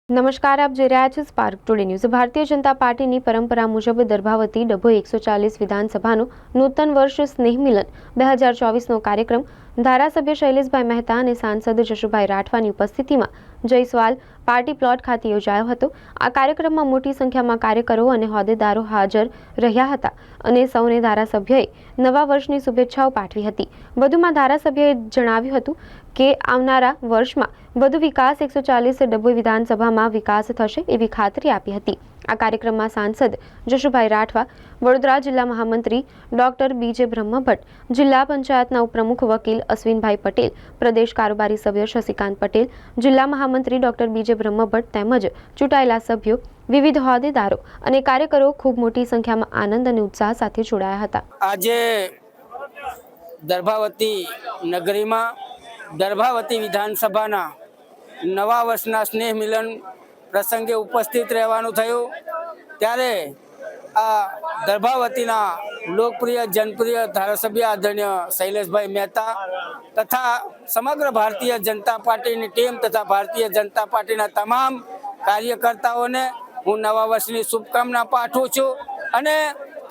નમસ્કાર, આપ જોઈ રહ્યા છો spark today news. Bharatiya Janata પાર્ટીની પરંપરા મુજબ દર્ભાવતી ડભોઈ 140 વિધાનસભાનું નૂતન વર્ષ સ્નેહ મિલન 2024નો કાર્યક્રમ ધારાસભ્ય શૈલેષભાઈ મહેતા અને સાંસદ જશુભાઈ રાઠવાની ઉપસ્થિતિમાં જયસ્વાલ પાર્ટી પ્લોટ ખાતે યોજાયો હતો। આ કાર્યક્રમમાં મોટી સંખ્યામાં કાર્યકરો અને હોદ્દેદારો હાજર રહ્યા હતા અને સૌને ધારાસભ્યએ નવા વર્ષની શુભેચ્છાઓ પાઠવી હતી। વધુમાં ધારાસભ્યએ જણાવ્યું હતું કે આવનારા વર્ષમાં વધુ વિકાસ 140 ડભોઈ વિધાનસભામાં વિકાસ થશે એવી ખાતરી આપી હતી। આ કાર્યક્રમમાં સાંસદ જશુભાઈ રાઠવા, વડોદરા જિલ્લા મહામંત્રી ડોક્ટર બીજે બ્રહ્મભટ્ટ, જિલ્લા પંચાયતના ઉપપ્રમુખ વકીલ અશ્વિનભાઈ પટેલ, પ્રદેશ કારોબારી સભ્ય શશિકાંત પટેલ, જિલ્લા મહામંત્રી ડોક્ટર બીજે બ્રહ્મભટ્ટ તેમજ ચૂંટાયેલા સભ્યો, વિવિધ હોદ્દેદારો અને કાર્યકરો ખૂબ મોટી સંખ્યામાં આનંદ અને ઉત્સાહ સાથે જોડાયા હતા। આજે દર્ભાવતી નગરીમાં દર્ભાવતી વિધાનસભાના નવા વર્ષના સ્નેહ મિલન પ્રસંગે ઉપસ્થિત રહેવાનું થયું। ત્યારે આ દર્ભાવતીના લોકપ્રિય જનપ્રિય ધારાસભ્ય આદરણીય શૈલેષભાઈ મહેતા તથા સમગ્ર ભારતીય જનતા પાર્ટીની ટીમ તથા ભારતીય જનતા પાર્ટીના તમામ કાર્યકર્તાઓને હું નવા વર્ષની શુભકામના પાઠવું છું અને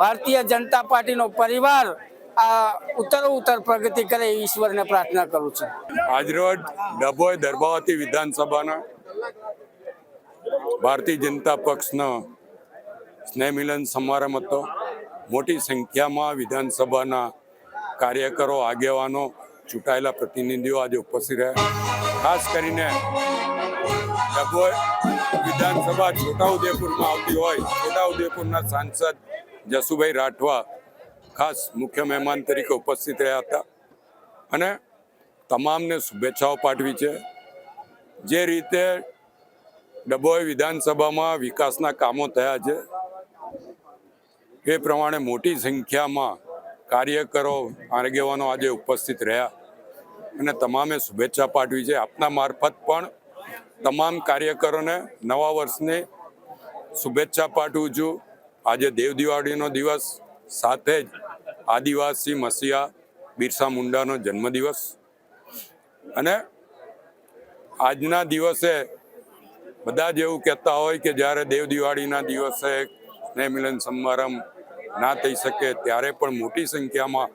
ભારતીય જનતા પાર્ટીનો પરિવાર આ ઉત્તર પ્રગતિ કરે એ ઈશ્વરને પ્રાર્થના કરું છું। આજરોજ ડભોઈ દર્ભાવતી વિધાનસભાના ભારતીય જનતા પક્ષનો સ્નેહ મિલન સમારંભ હતો। મોટી સંખ્યામાં વિધાનસભાના કાર્યકરો, આગેવાનો, ચૂંટાયેલા પ્રતિનિધિઓ આજે ઉપસ્થિત રહ્યા। ખાસ કરીને ડભોઈ વિધાનસભા છોટાઉદેપુરમાં આવતી હોય, છોટાઉદેપુરના સાંસદ જશુભાઈ રાઠવા ખાસ મુખ્ય મહેમાન તરીકે ઉપસ્થિત રહ્યા હતા અને તમામને શુભેચ્છાઓ પાઠવી છે। જે રીતે ડભોઈ વિધાનસભામાં વિકાસના કામો થયા છે એ પ્રમાણે મોટી સંખ્યામાં કાર્યકરો, આગેવાનો આજે ઉપસ્થિત રહ્યા અને તમામે શુભેચ્છા પાઠવી છે। આપના મારફત પણ તમામ કાર્યકરોને નવા વર્ષની શુભેચ્છા પાઠવું છું। આજે દેવ દિવાળીનો દિવસ, સાથે જ આદિવાસી મસીહા બિરસા મુંડાનો જન્મદિવસ અને આજના દિવસે બધા જ એવું કહેતા હોય કે જ્યારે દેવ દિવાળીના દિવસે સ્નેહ મિલન સમારંભ ના થઈ શકે ત્યારે પણ મોટી સંખ્યામાં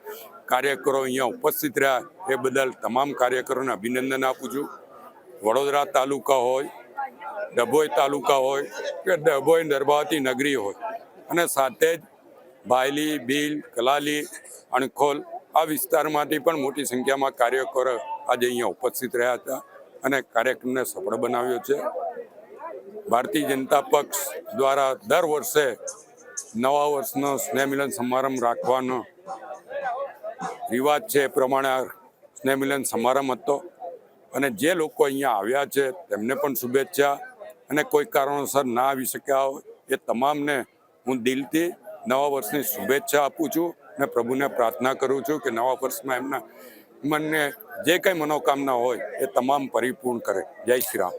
કાર્યકરો અહીંયા ઉપસ્થિત રહ્યા એ બદલ તમામ કાર્યકરોને અભિનંદન આપું છું। વડોદરા તાલુકા હોય, ડભોઈ તાલુકા હોય કે ડભોઈ દર્ભાવતી નગરી હોય અને સાથે જ બાયલી, ભીલ, કલાલી, અણખોલ આ વિસ્તારમાંથી પણ મોટી સંખ્યામાં કાર્યકરો આજે અહીંયા ઉપસ્થિત રહ્યા હતા અને કાર્યક્રમને સફળ બનાવ્યો છે। ભારતીય જનતા પક્ષ દ્વારા દર વર્ષે નવા વર્ષનો સ્નેહ મિલન સમારંભ રાખવાનો રિવાજ છે એ પ્રમાણે આ સ્નેહ મિલન સમારંભ હતો અને જે લોકો અહીંયા આવ્યા છે તેમને પણ શુભેચ્છા અને કોઈ કારણોસર ના આવી શક્યા હોય એ તમામને હું દિલથી નવા વર્ષની શુભેચ્છા આપું છું અને પ્રભુને પ્રાર્થના કરું છું કે નવા વર્ષમાં એમના મનને જે કંઈ મનોકામના હોય એ તમામ પરિપૂર્ણ કરે। જય શ્રી રામ।